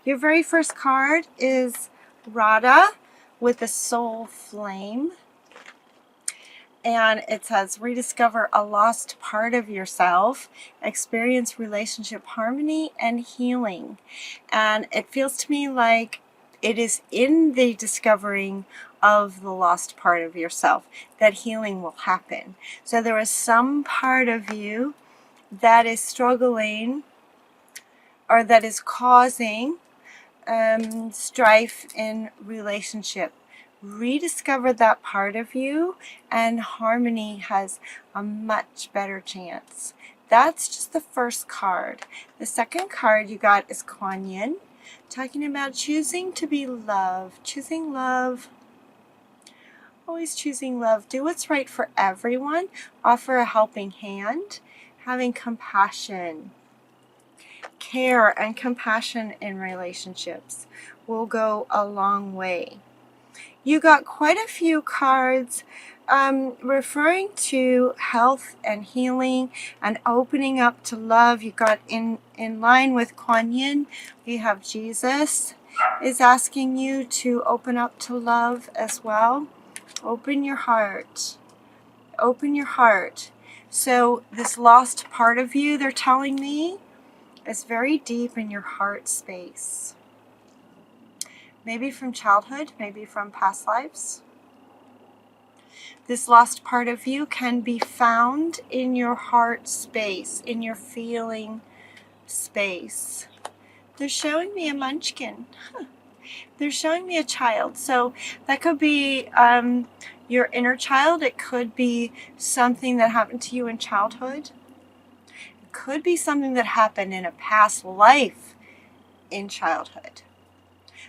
Your very first card is Radha with the soul flame. And it says, rediscover a lost part of yourself, experience relationship harmony and healing. And it feels to me like it is in the discovering of the lost part of yourself that healing will happen. So there is some part of you that is struggling or that is causing strife in relationship. Rediscover that part of you and harmony has a much better chance. That's just the first card. The second card you got is Kuan Yin, talking about choosing to be loved, choosing love, always choosing love. Do what's right for everyone, offer a helping hand, having compassion. Care and compassion in relationships will go a long way. You got quite a few cards referring to health and healing and opening up to love. You got in line with Kuan Yin, we have Jesus is asking you to open up to love as well. Open your heart. Open your heart. So this lost part of you, they're telling me, is very deep in your heart space. Maybe from childhood, maybe from past lives. This lost part of you can be found in your heart space, in your feeling space. They're showing me a munchkin. They're showing me a child. So that could be your inner child. It could be something that happened to you in childhood. It could be something that happened in a past life in childhood.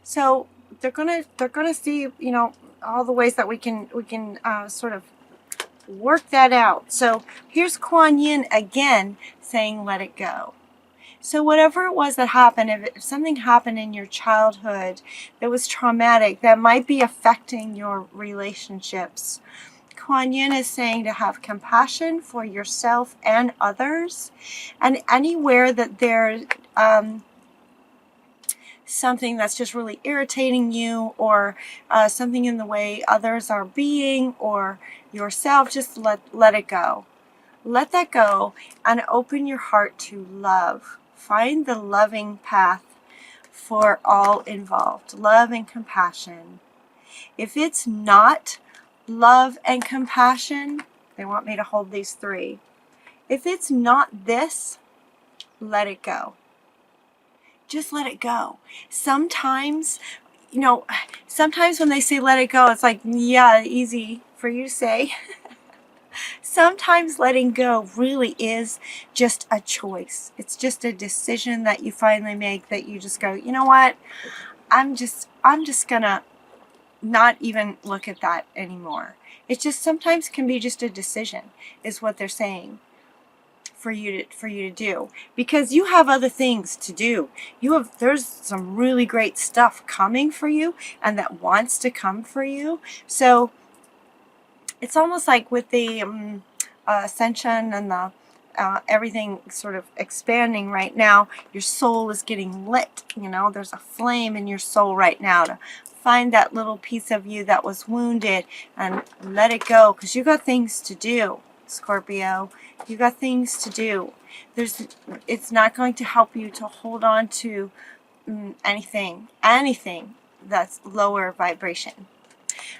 So they're gonna see, you know, all the ways that we can sort of work that out. So here's Kuan Yin again saying, let it go. So whatever it was that happened, if something happened in your childhood that was traumatic, that might be affecting your relationships, Kuan Yin is saying to have compassion for yourself and others, and anywhere that there's something that's just really irritating you, or something in the way others are being, or yourself, just let it go. Let that go and open your heart to love. Find the loving path for all involved. Love and compassion. If it's not love and compassion, they want me to hold these three. If it's not this, let it go. Just let it go. Sometimes, you know, sometimes when they say let it go, it's like, yeah, easy for you to say. Sometimes letting go really is just a choice. It's just a decision that you finally make, that you just go, you know what? I'm just gonna not even look at that anymore. It just sometimes can be just a decision, is what they're saying. For you to do, because you have other things to do. There's some really great stuff coming for you, and that wants to come for you. So it's almost like with the ascension and the everything sort of expanding right now, your soul is getting lit. You know, there's a flame in your soul right now to find that little piece of you that was wounded and let it go, because you got things to do, Scorpio. You got things to do. It's not going to help you to hold on to anything that's lower vibration.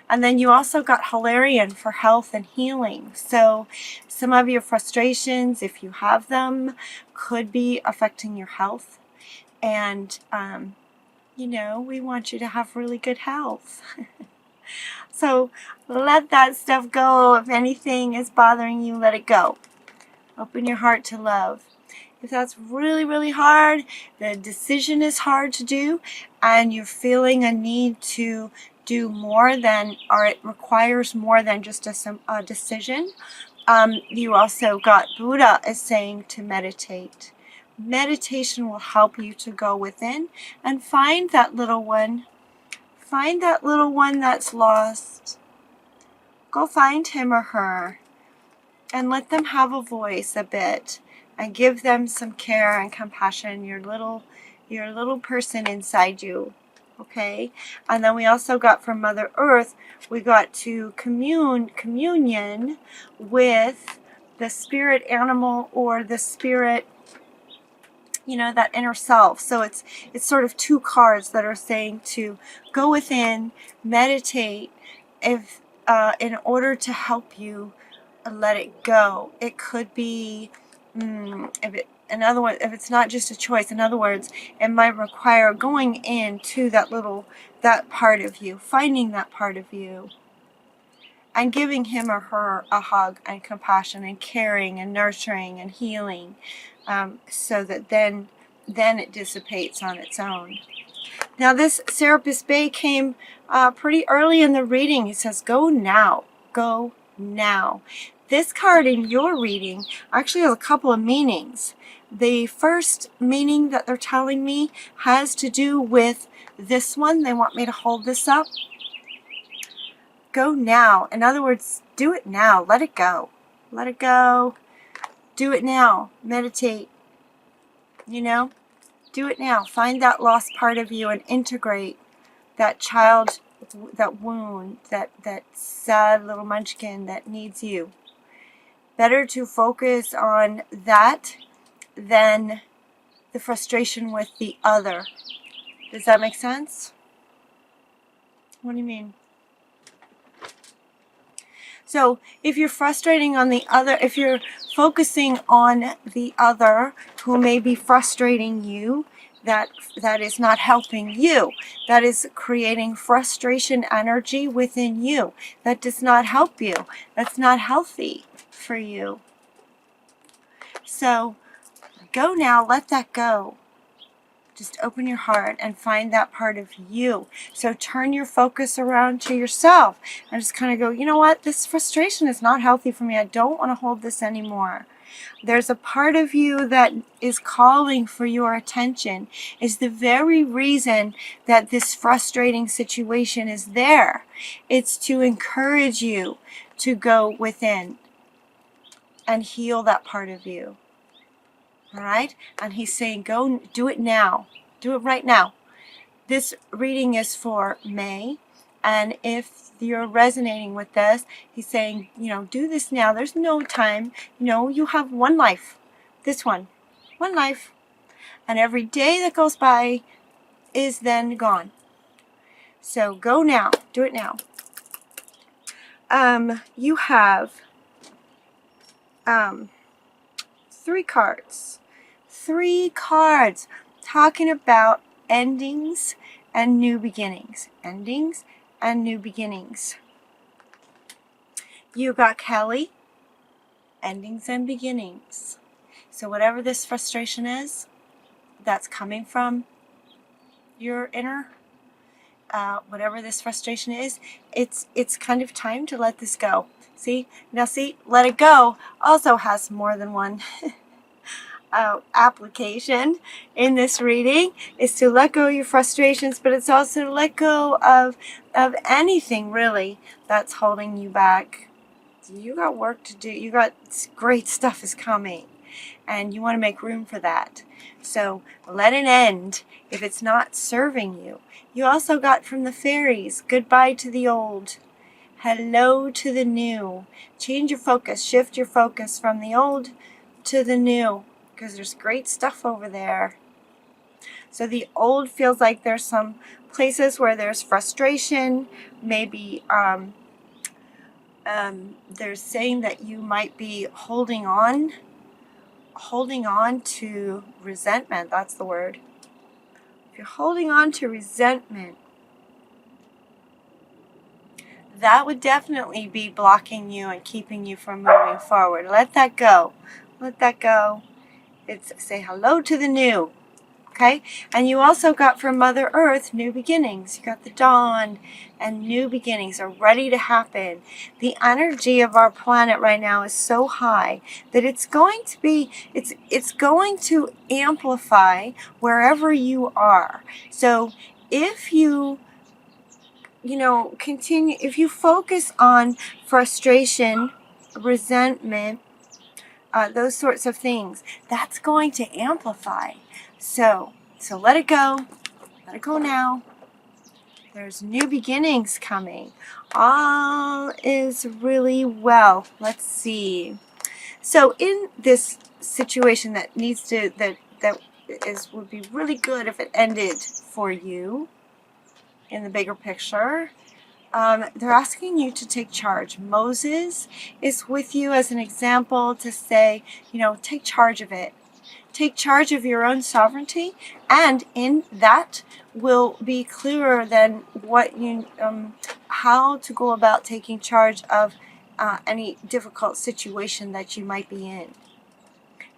And then you also got Hilarion for health and healing. So some of your frustrations, if you have them, could be affecting your health. And, you know, we want you to have really good health. So let that stuff go. If anything is bothering you, let it go. Open your heart to love. If that's really, really hard, the decision is hard to do, and you're feeling a need to do more than, or it requires more than just a decision, you also got Buddha is saying to meditate. Meditation will help you to go within and find that little one. Find that little one that's lost. Go find him or her and let them have a voice a bit, and give them some care and compassion. Your little your little person inside you. Okay, and then we also got from Mother Earth, we got to communion with the spirit animal or the spirit, that inner self. So it's sort of two cards that are saying to go within, meditate, if in order to help you let it go. It could be, if it's not just a choice, in other words, it might require going into that part of you, finding that part of you, and giving him or her a hug and compassion and caring and nurturing and healing, so that then it dissipates on its own. Now this Serapis Bey came pretty early in the reading. It says, go now, go now. This card in your reading actually has a couple of meanings. The first meaning that they're telling me has to do with this one. They want me to hold this up. Go now. In other words, do it now. Let it go. Let it go. Do it now. Meditate. Do it now. Find that lost part of you and integrate that child, that wound, that sad little munchkin that needs you. Better to focus on that than the frustration with the other. Does that make sense? What do you mean? So if you're frustrating on the other, if you're focusing on the other who may be frustrating you, that is not helping you. That is creating frustration energy within you. That does not help you. That's not healthy for you. So go now, let that go. Just open your heart and find that part of you. So turn your focus around to yourself and just kind of go, you know what? This frustration is not healthy for me. I don't want to hold this anymore. There's a part of you that is calling for your attention. Is the very reason that this frustrating situation is there. It's to encourage you to go within and heal that part of you. All right? And he's saying, go do it now. Do it right now. This reading is for May. And if you're resonating with this, he's saying, do this now. There's no time. You have one life. This one life. And every day that goes by is then gone. So go now. Do it now. You have 3 cards. 3 cards talking about endings and new beginnings. Endings and new beginnings. You got Kelly, endings and beginnings. So whatever this frustration is that's coming from your inner, whatever this frustration is, it's kind of time to let this go. See, let it go also has more than one application in this reading. Is to let go of your frustrations, but it's also to let go of anything really that's holding you back. You got work to do. You got great stuff is coming, and you want to make room for that. So let it end if it's not serving you. You also got from the fairies, goodbye to the old, hello to the new. Change your focus, shift your focus from the old to the new, because there's great stuff over there. So the old feels like there's some places where there's frustration. Maybe they're saying that you might be holding on to resentment. That's the word. If you're holding on to resentment, that would definitely be blocking you and keeping you from moving forward. Let that go. Let that go. It's say hello to the new. Okay? And you also got from Mother Earth, new beginnings. You got the dawn, and new beginnings are ready to happen. The energy of our planet right now is so high that it's going to be, it's going to amplify wherever you are. So if you continue, if you focus on frustration, resentment, those sorts of things, that's going to amplify. So So let it go. Let it go now. There's new beginnings coming. All is really well. Let's see. So in this situation that needs to, would be really good if it ended for you in the bigger picture. They're asking you to take charge. Moses is with you as an example to say, take charge of it. Take charge of your own sovereignty, and in that will be clearer than what you, how to go about taking charge of any difficult situation that you might be in.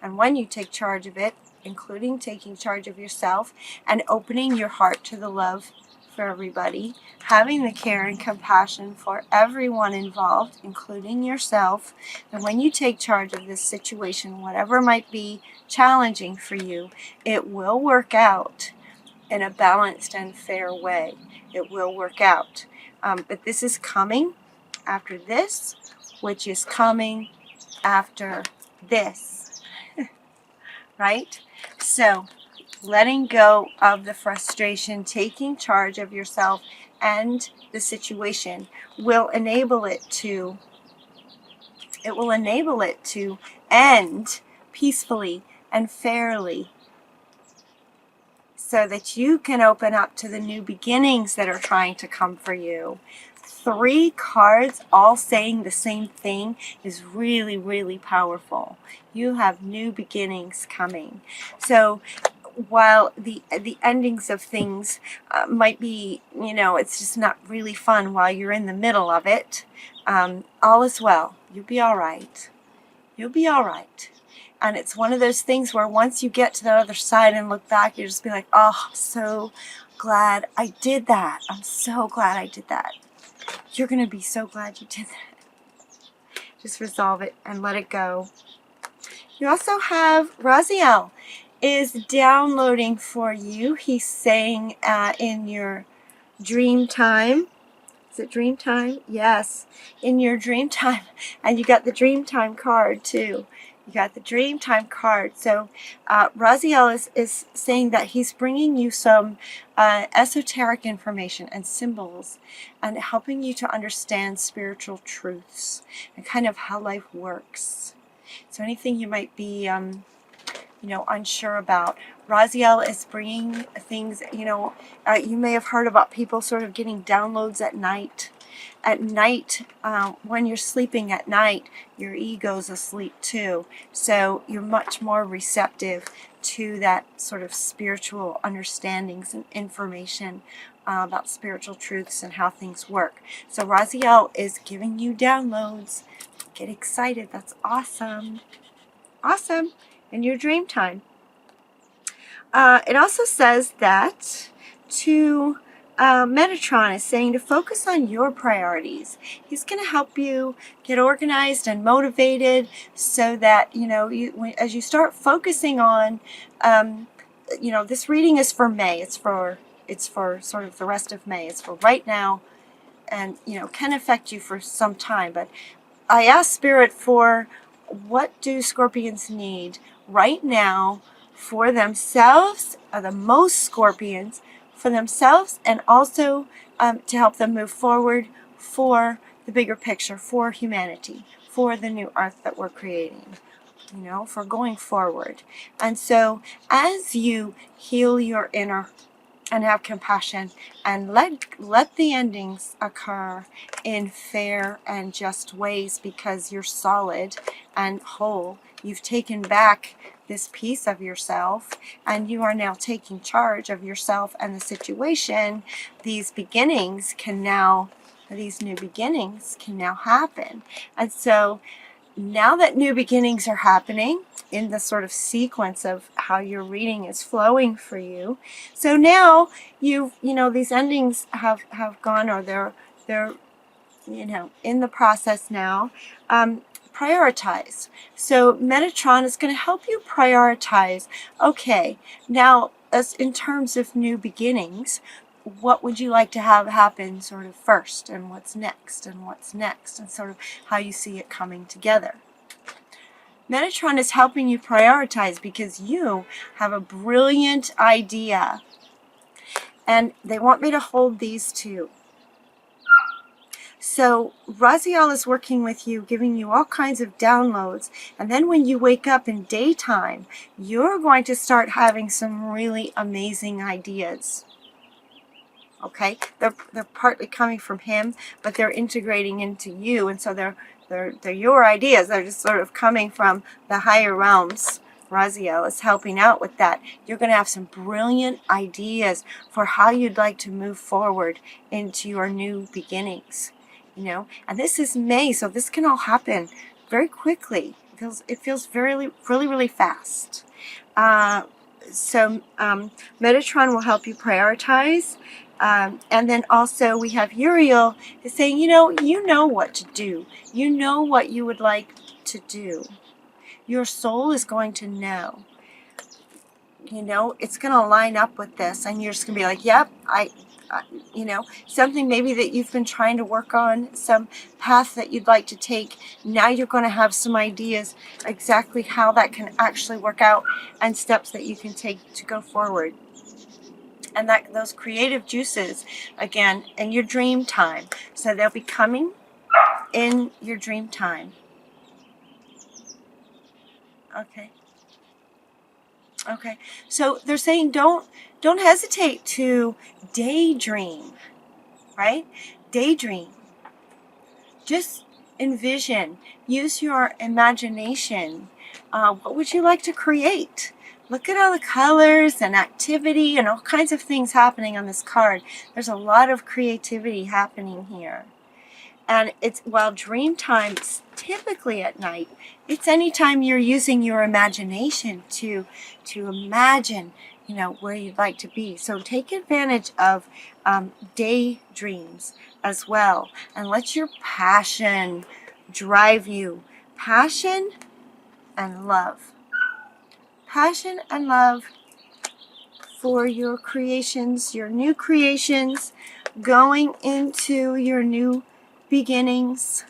And when you take charge of it, including taking charge of yourself and opening your heart to the love for everybody, having the care and compassion for everyone involved, including yourself, and when you take charge of this situation, whatever might be challenging for you, it will work out in a balanced and fair way. It will work out. But this is coming after this, which is coming after this. Right? So, letting go of the frustration, taking charge of yourself and the situation will enable it to end peacefully and fairly, so that you can open up to the new beginnings that are trying to come for you. 3 cards all saying the same thing is really, really powerful. You have new beginnings coming. So while the endings of things might be, it's just not really fun while you're in the middle of it, all is well. You'll be all right. You'll be all right. And it's one of those things where once you get to the other side and look back, you'll just be like, oh, I'm so glad I did that. I'm so glad I did that. You're going to be so glad you did that. Just resolve it and let it go. You also have Raziel is downloading for you. He's saying in your dream time. Is it dream time? Yes, in your dream time. And you got the dream time card too. You got the dream time card. So Raziel is saying that he's bringing you some esoteric information and symbols and helping you to understand spiritual truths and kind of how life works. So anything you might be unsure about. Raziel is bringing things, you may have heard about people sort of getting downloads at night. At night, when you're sleeping at night, your ego's asleep too. So you're much more receptive to that sort of spiritual understandings and information about spiritual truths and how things work. So Raziel is giving you downloads. Get excited. That's awesome. Awesome. In your dream time. It also says that Metatron is saying to focus on your priorities. He's going to help you get organized and motivated so that, as you start focusing on, this reading is for May. It's for sort of the rest of May. It's for right now and, can affect you for some time. But I asked Spirit for what do Scorpions need right now for themselves, the most Scorpions, for themselves, and also to help them move forward for the bigger picture, for humanity, for the new earth that we're creating, for going forward. And so as you heal your inner and have compassion and let the endings occur in fair and just ways, because you're solid and whole. You've taken back this piece of yourself and you are now taking charge of yourself and the situation. These new beginnings can now happen. And so now that new beginnings are happening in the sort of sequence of how your reading is flowing for you, so now these endings have gone, or they're in the process now. Prioritize. So Metatron is going to help you prioritize. Okay, now as in terms of new beginnings, what would you like to have happen sort of first, and what's next, and sort of how you see it coming together. Metatron is helping you prioritize because you have a brilliant idea. And they want me to hold these two. So Raziel is working with you, giving you all kinds of downloads. And then when you wake up in daytime, you're going to start having some really amazing ideas. Okay? They're partly coming from him, but they're integrating into you. And so they're your ideas. They're just sort of coming from the higher realms. Raziel is helping out with that. You're going to have some brilliant ideas for how you'd like to move forward into your new beginnings. You know, and this is May, so this can all happen very quickly. It feels really fast. So Metatron will help you prioritize. And then also we have Uriel is saying, you know what to do. You know what you would like to do. Your soul is going to know. You know, it's going to line up with this, and you're just going to be like, yep, you know, something maybe that you've been trying to work on, some path that you'd like to take. Now you're going to have some ideas exactly how that can actually work out and steps that you can take to go forward. And that those creative juices, again, in your dream time. So they'll be coming in your dream time. Okay. Okay. So they're saying don't hesitate to daydream, right? Daydream. Just envision. Use your imagination. What would you like to create? Look at all the colors and activity and all kinds of things happening on this card. There's a lot of creativity happening here. And it's while dream time is typically at night, it's anytime you're using your imagination to imagine, you know, where you'd like to be. So take advantage of daydreams as well, and let your passion drive you. Passion and love. Passion and love for your creations, your new creations, going into your new beginnings.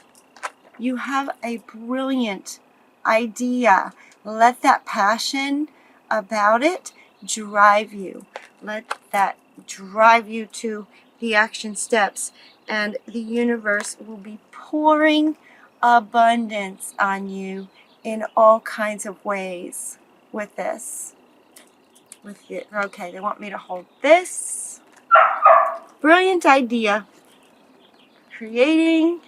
You have a brilliant idea. Let that passion about it drive you. Let that drive you to the action steps, and the universe will be pouring abundance on you in all kinds of ways with this. With it. Okay, they want me to hold this. Brilliant idea. Creating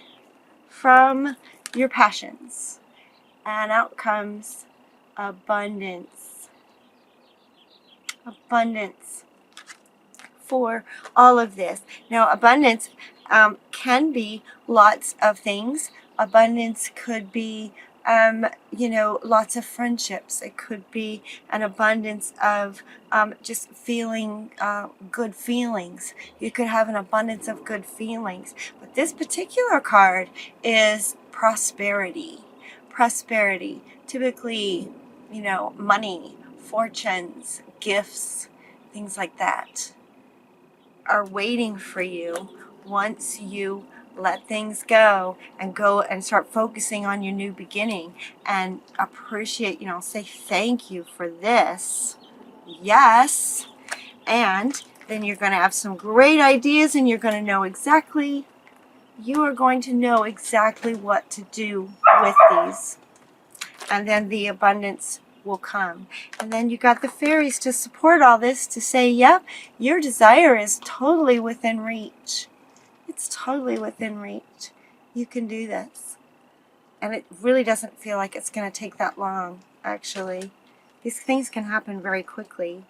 from your passions, and out comes abundance. Abundance for all of this. Now, abundance can be lots of things. Abundance could be you know, lots of friendships. It could be an abundance of just feeling good feelings. You could have an abundance of good feelings. But this particular card is prosperity. Prosperity. Typically, you know, money, fortunes, gifts, things like that are waiting for you once you let things go and start focusing on your new beginning and appreciate, you know, say thank you for this. Yes. And then you're going to have some great ideas, and you're going to know exactly, you are going to know exactly what to do with these. And then the abundance will come. And then you got the fairies to support all this, to say, yep, your desire is totally within reach. It's totally within reach. You can do this. And it really doesn't feel like it's going to take that long, actually. These things can happen very quickly.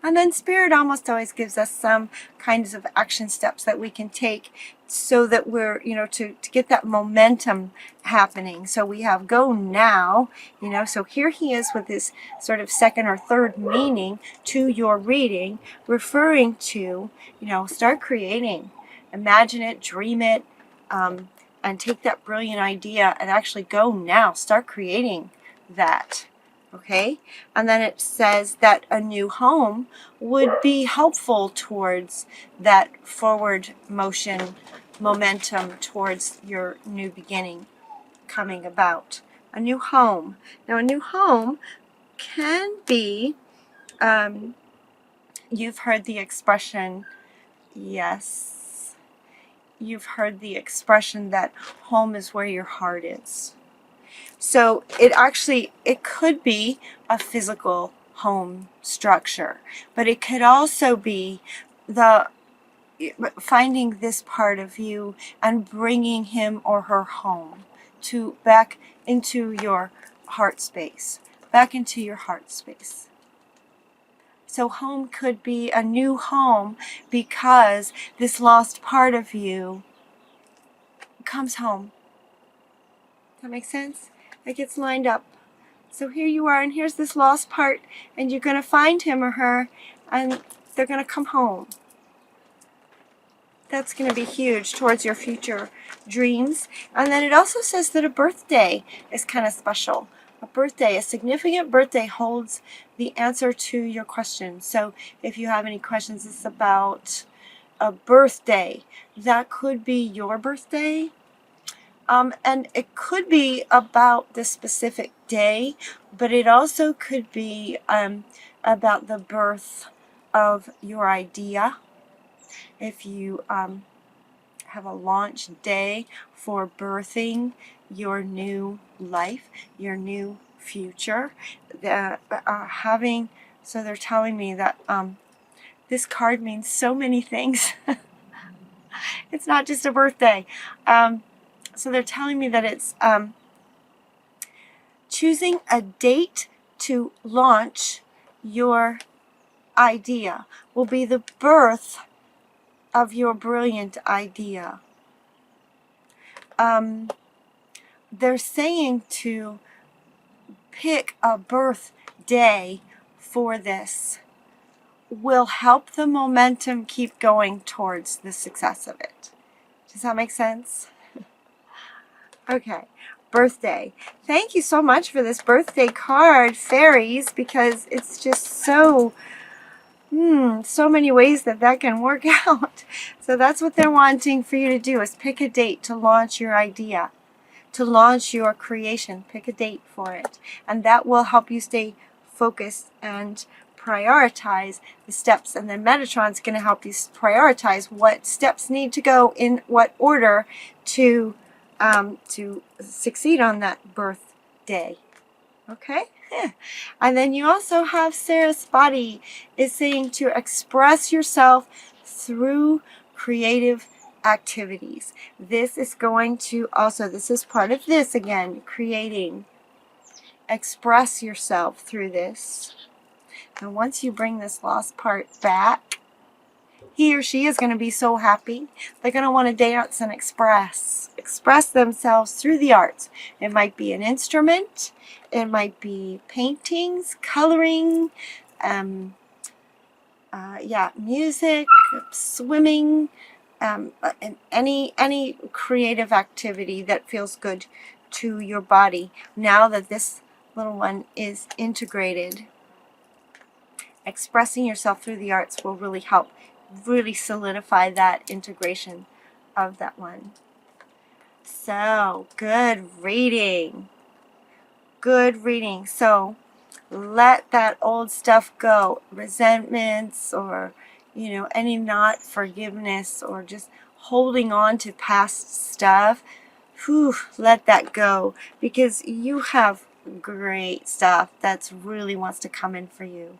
And then Spirit almost always gives us some kinds of action steps that we can take so that we're, you know, to get that momentum happening. So we have go now, you know, so here he is with this sort of second or third meaning to your reading, referring to, you know, start creating. Imagine it, dream it, and take that brilliant idea and actually go now. Start creating that. Okay? And then it says that a new home would be helpful towards that forward motion, momentum towards your new beginning coming about. A new home. Now, a new home can be, you've heard the expression, yes, you've heard the expression that home is where your heart is. So it could be a physical home structure, but it could also be the finding this part of you and bringing him or her home to back into your heart space, back into your heart space. So home could be a new home because this lost part of you comes home. That makes sense? It gets lined up. So here you are, and here's this lost part, and you're going to find him or her, and they're going to come home. That's going to be huge towards your future dreams. And then it also says that a birthday is kind of special. A birthday, a significant birthday, holds the answer to your question. So if you have any questions, it's about a birthday. That could be your birthday. And it could be about the specific day, but it also could be about the birth of your idea. If you have a launch day for birthing your new life, your new future, so they're telling me that this card means so many things. It's not just a birthday. So they're telling me that it's choosing a date to launch your idea will be the birth of your brilliant idea. They're saying to pick a birthday for this will help the momentum keep going towards the success of it. Does that make sense? Okay, birthday. Thank you so much for this birthday card, fairies, because it's just so many ways that can work out. So that's what they're wanting for you to do, is pick a date to launch your idea, to launch your creation. Pick a date for it. And that will help you stay focused and prioritize the steps. And then Metatron's going to help you prioritize what steps need to go in what order to succeed on that birthday. Okay? And then you also have Sarasvati is saying to express yourself through creative activities. This is going to also, this is part of this again, creating. Express yourself through this. And once you bring this lost part back, he or she is going to be so happy. They're going to want to dance and express themselves through the arts. It might be an instrument. It might be paintings, coloring, music, swimming, and any creative activity that feels good to your body. Now that this little one is integrated, expressing yourself through the arts will really help, really solidify that integration of that one. So, good reading. Good reading. So, let that old stuff go. Resentments or, any not forgiveness or just holding on to past stuff. Let that go, because you have great stuff that's really wants to come in for you.